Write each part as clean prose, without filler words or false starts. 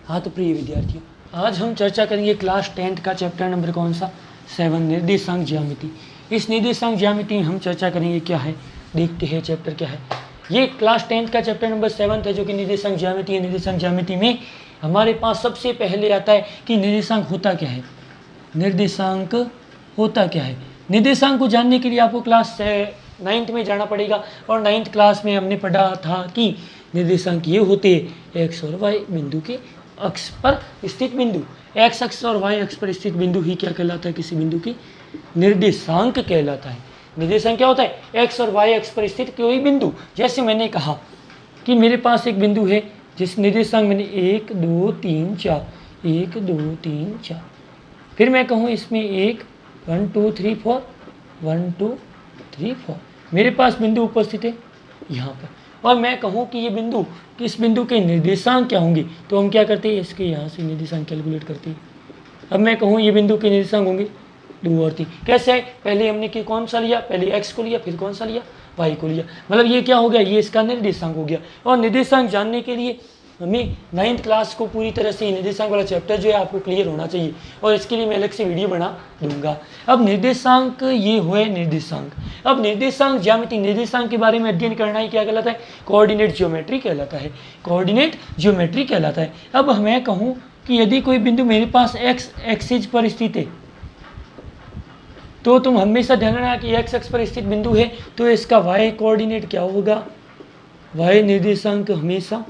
हाँ तो प्रिय विद्यार्थियों, आज हम चर्चा करेंगे क्लास 10th का चैप्टर नंबर कौन सा 7 निर्देशांक ज्यामिति। इस निर्देशांक ज्यामिति में हम चर्चा करेंगे क्या है, देखते हैं चैप्टर क्या है। ये क्लास 10th का चैप्टर नंबर 7 है जो कि निर्देशांक ज्यामिति है। निर्देशांक ज्यामिति में हमारे पास सबसे पहले आता है कि निर्देशांक होता क्या है। निर्देशांक होता क्या है, निर्देशांक को जानने के लिए आपको क्लास 9th में जाना पड़ेगा। और 9th क्लास में हमने पढ़ा था कि निर्देशांक ये होते हैं एक्स और वाई बिंदु के अक्ष पर स्थित बिंदु। एक्स अक्ष और वाई अक्ष पर स्थित बिंदु ही क्या कहलाता है, किसी बिंदु की निर्देशांक कहलाता है। निर्देशांक क्या होता है, एक्स और वाई अक्ष पर स्थित कोई बिंदु। जैसे मैंने कहा कि मेरे पास एक बिंदु है जिस निर्देशांक मैंने 1 2 3 4 1 2 3 4, फिर मैं कहूँ इसमें 1 2 3 4 1 2 3 4, मेरे पास बिंदु उपस्थित है यहाँ पर। और मैं कहूँ कि ये बिंदु, किस बिंदु के निर्देशांक क्या होंगे, तो हम क्या करते हैं, इसके यहाँ से निर्देशांक कैलकुलेट करते हैं। अब मैं कहूँ ये बिंदु के निर्देशांक होंगे 2 और 3। कैसे है, पहले हमने कि कौन सा लिया, पहले x को लिया, फिर कौन सा लिया, y को लिया। मतलब ये क्या हो गया, ये इसका निर्देशांक हो गया। और निर्देशांक जानने के लिए हमें 9th क्लास को पूरी तरह से निर्देशांक वाला चैप्टर जो है आपको क्लियर होना चाहिए। और इसके लिए मैं अलग से वीडियो बना दूंगा। अब निर्देशांक ये हुए निर्देशांक। अब निर्देशांक ज्यामिति, निर्देशांक के बारे में अध्ययन करना ही क्या कहलाता है, कोऑर्डिनेट ज्योमेट्री कहलाता है। कोऑर्डिनेट ज्योमेट्री कहलाता है। अब मैं कहूँ कि यदि कोई बिंदु मेरे पास एक्स एक्सिस पर स्थित है, तो तुम हमेशा ध्यान रखना कि एक्स अक्ष पर स्थित बिंदु है तो इसका वाई कोऑर्डिनेट क्या होगा, वाई निर्देशांक हमेशा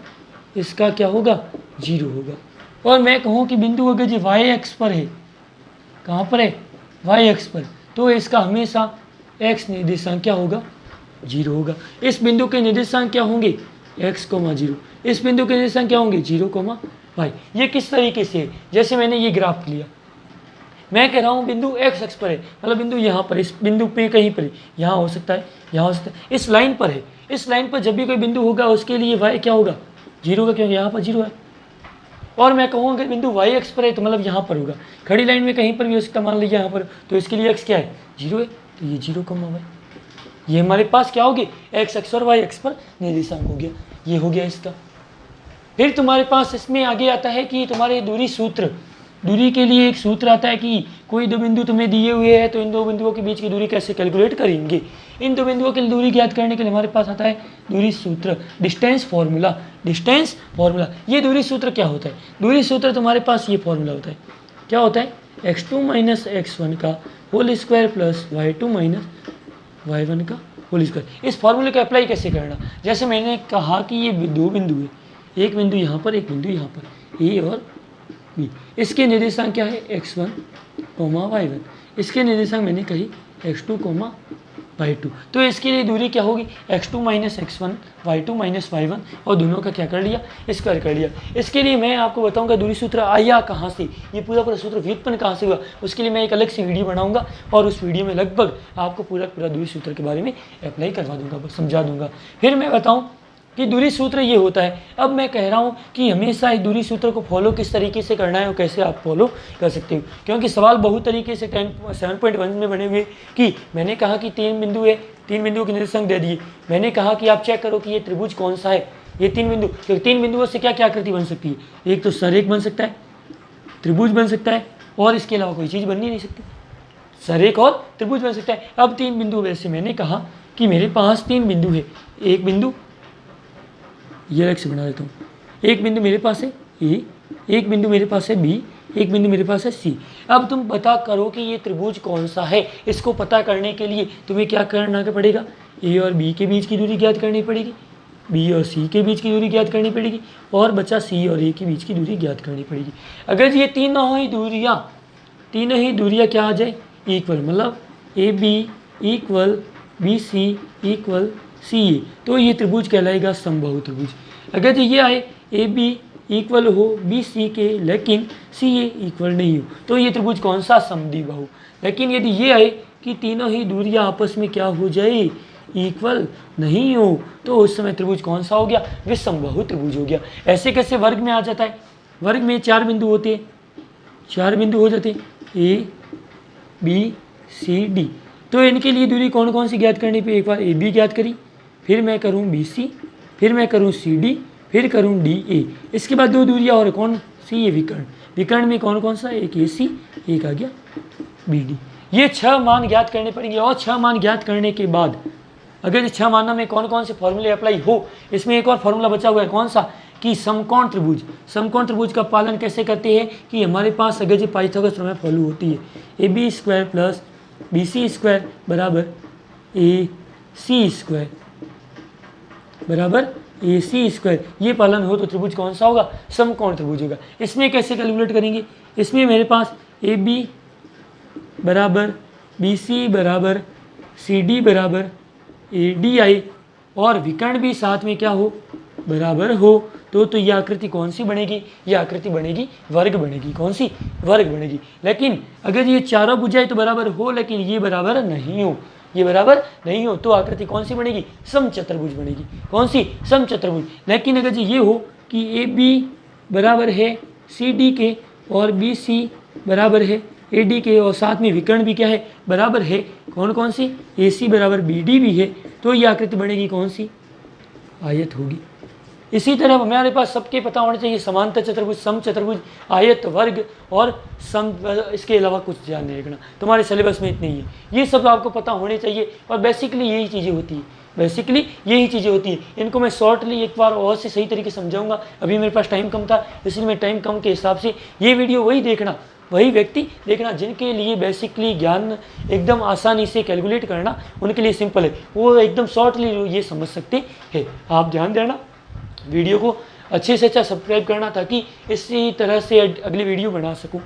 इसका क्या होगा, 0 होगा। और मैं कहूँ कि बिंदु अगर जो वाई अक्ष पर है, कहाँ पर है, वाई अक्ष पर, तो इसका हमेशा एक्स निर्देशांक क्या होगा, 0 होगा। इस बिंदु के निर्देशांक क्या होंगे, x, 0। इस बिंदु के निर्देशांक क्या होंगे, 0, y। ये किस तरीके से है, जैसे मैंने ये ग्राफ लिया, मैं कह रहा हूँ बिंदु x अक्ष पर है, मतलब बिंदु यहाँ पर, इस बिंदु पे कहीं पर, यहाँ हो सकता है, यहाँ हो सकता है, इस लाइन पर है। इस लाइन पर जब भी कोई बिंदु होगा उसके लिए y क्या होगा, 0 का, क्योंकि यहाँ पर 0 है। और मैं कहूँ अगर बिंदु y अक्ष पर है तो मतलब यहाँ पर होगा, खड़ी लाइन में कहीं पर भी हो सकता, मान लीजिए यहाँ पर, तो इसके लिए x क्या है, 0 है, तो ये 0, y। ये हमारे पास क्या होगी, x अक्ष और y अक्ष पर निर्देशांक हो गया, ये हो गया इसका। फिर तुम्हारे पास इसमें आगे आता है कि तुम्हारे दूरी सूत्र, दूरी के लिए एक सूत्र आता है कि कोई दो बिंदु तुम्हें दिए हुए हैं तो इन दो बिंदुओं के बीच की दूरी कैसे कैलकुलेट करेंगे। इन दो बिंदुओं की दूरी ज्ञात करने के लिए हमारे पास आता है दूरी सूत्र, डिस्टेंस फॉर्मूला। डिस्टेंस फॉर्मूला, ये दूरी सूत्र क्या होता है, दूरी सूत्र तुम्हारे पास ये फॉर्मूला होता है, क्या होता है, x2 माइनस x1 का whole square plus y2 minus y1 का होल स्क्वायर। इस फॉर्मूले को अप्लाई कैसे करना, जैसे मैंने कहा कि ये दो बिंदु है, एक बिंदु यहाँ पर, एक बिंदु यहाँ पर, ए और बी। इसके निर्देशांक क्या है, x1, y1। इसके निर्देशांक मैंने कही x2, y2। तो इसके लिए दूरी क्या होगी, x2 minus x1, y2 minus y1, और दोनों का क्या कर लिया, स्क्वायर कर लिया। इसके लिए मैं आपको बताऊंगा दूरी सूत्र आया कहाँ से, ये पूरा सूत्र व्युत्पन्न कहाँ से हुआ। उसके लिए मैं एक अलग से वीडियो बनाऊंगा और उस वीडियो में लगभग आपको पूरा दूरी सूत्र के बारे में अप्लाई करवा दूंगा, समझा दूंगा। फिर मैं बताऊँ कि दूरी सूत्र ये होता है। अब मैं कह रहा हूँ कि हमेशा इस दूरी सूत्र को फॉलो किस तरीके से करना है और कैसे आप फॉलो कर सकते हो, क्योंकि सवाल बहुत तरीके से 7.1 में बने हुए कि मैंने कहा कि 3 बिंदु है, 3 बिंदुओं के निर्देशांक दे दिए। मैंने कहा कि आप चेक करो कि ये त्रिभुज कौन सा है, ये 3 बिंदु, क्योंकि 3 बिंदुओं से क्या क्या आकृति बन सकती है, एक तो सरेख बन सकता है, त्रिभुज बन सकता है, और इसके अलावा कोई चीज़ बन नहीं सकती, सरेख और त्रिभुज बन सकता है। अब 3 बिंदु, वैसे मैंने कहा कि मेरे पास 3 बिंदु है, एक बिंदु ये अलग से बना देता हूँ, एक बिंदु मेरे पास है ए, एक बिंदु मेरे पास है बी, एक बिंदु मेरे पास है सी। अब तुम पता करो कि ये त्रिभुज कौन सा है। इसको पता करने के लिए तुम्हें क्या करना पड़ेगा, ए और बी के बीच की दूरी ज्ञात करनी पड़ेगी, बी और सी के बीच की दूरी ज्ञात करनी पड़ेगी, और बचा सी और ए के बीच की दूरी ज्ञात करनी पड़ेगी। अगर ये तीनों ही दूरियाँ क्या आ जाए, इक्वल, मतलब A B equal B C equal C A, तो ये त्रिभुज कहलाएगा समबाहु त्रिभुज। अगर जो ये आए ए बी इक्वल हो बी सी के लेकिन सी ए इक्वल नहीं हो, तो ये त्रिभुज कौन सा, समद्विबाहु। लेकिन यदि ये आए कि तीनों ही दूरियां आपस में क्या हो जाए, इक्वल नहीं हो, तो उस समय त्रिभुज कौन सा हो गया, विषमबाहु त्रिभुज हो गया। ऐसे कैसे वर्ग में आ जाता है, वर्ग में 4 बिंदु होते हैं, 4 बिंदु हो जाते हैं, ए बी सी डी। तो इनके लिए दूरी कौन कौन सी ज्ञात करनी पे, एक बार ए बी ज्ञात करी, फिर मैं करूँ बी सी, फिर मैं करूँ सी डी, फिर करूँ डी ए। इसके बाद 2 दूरियाँ और कौन सी, ये विकर्ण, विकर्ण में कौन कौन सा, एक ए सी, एक आ गया बी डी। ये 6 मान ज्ञात करने पड़ेंगे और 6 मान ज्ञात करने के बाद अगर ये 6 मानों में कौन कौन से फॉर्मूले अप्लाई हो, इसमें एक और फॉर्मूला बचा हुआ है, कौन सा, कि समकोण त्रिभुज। समकोण त्रिभुज का पालन कैसे करते हैं कि हमारे पास अगर जो पाइथागोरस प्रमेय फॉलो होती है, A B square plus B C square बराबर ए सी स्क्वायर बराबर ए सी स्क्वायर, ये पालन हो तो त्रिभुज कौन सा होगा, समकोण त्रिभुज होगा। इसमें कैसे कैलकुलेट करेंगे, इसमें मेरे पास ए बी बराबर बी सी बराबर सी डी बराबर ए डी आई और विकर्ण भी साथ में क्या हो, बराबर हो, तो ये आकृति कौन सी बनेगी, ये आकृति बनेगी वर्ग बनेगी, कौन सी, वर्ग बनेगी। लेकिन अगर ये चारों भुजाएं तो बराबर हो लेकिन ये बराबर नहीं हो, ये बराबर नहीं हो तो आकृति कौन सी बनेगी, समचतुर्भुज बनेगी, कौन सी, समचतुर्भुज। लेकिन अगर ये हो कि ए बी बराबर है सी डी के और बी सी बराबर है ए डी के और साथ में विकर्ण भी क्या है, बराबर है, कौन कौन सी, ए सी बराबर बी डी भी है, तो ये आकृति बनेगी कौन सी, आयत होगी। इसी तरह हमारे पास सबके पता होने चाहिए समांतर चतुर्भुज, समचतुर्भुज, आयत, वर्ग और सम, इसके अलावा कुछ ध्यान नहीं रखना, तुम्हारे सिलेबस में इतनी ही है, ये सब आपको पता होने चाहिए। और बेसिकली यही चीज़ें होती है, बेसिकली यही चीज़ें होती हैं। इनको मैं शॉर्टली एक बार और से सही तरीके से समझाऊंगा, अभी मेरे पास टाइम कम था इसलिए मैं टाइम कम के हिसाब से ये वीडियो वही व्यक्ति देखना जिनके लिए बेसिकली ज्ञान एकदम आसानी से कैलकुलेट करना उनके लिए सिंपल है, वो एकदम शॉर्टली ये समझ सकते हैं। आप ध्यान देना, वीडियो को अच्छे से अच्छा सब्सक्राइब करना ताकि इसी तरह से अगली वीडियो बना सकूं।